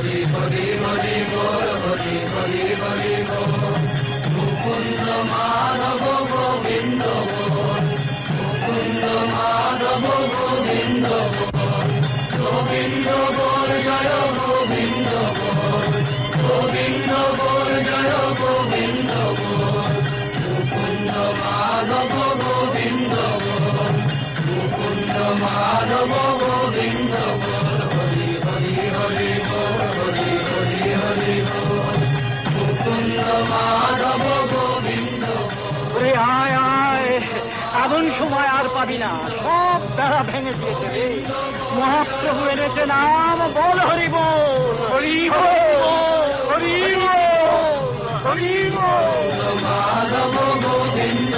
হরি হরি হরি বল, হরি হরি হরি বল। মুকুন্দ মাধব গোবিন্দ বল, মুকুন্দ মাধব গোবিন্দ বল, গোবিন্দ বল জয় গোবিন্দ বল, গোবিন্দ বল জয় গোবিন্দ বল। মুকুন্দ মাধব গোবিন্দ বল, মুকুন্দ মাধব গোবিন্দ বল, হরি হরি হরি বল, হরি হরি হরি বল। মুকুন্দ মাধব গোবিন্দ বল। আয় আয়, এমন সময় আর পাবি না, সব বেড়া ভেঙে দিয়েছে রে। মহাপ্রভু এনেছে নাম, বল হরি বল, হরি বল, হরি বল, হরি বল। মাধব গোবিন্দ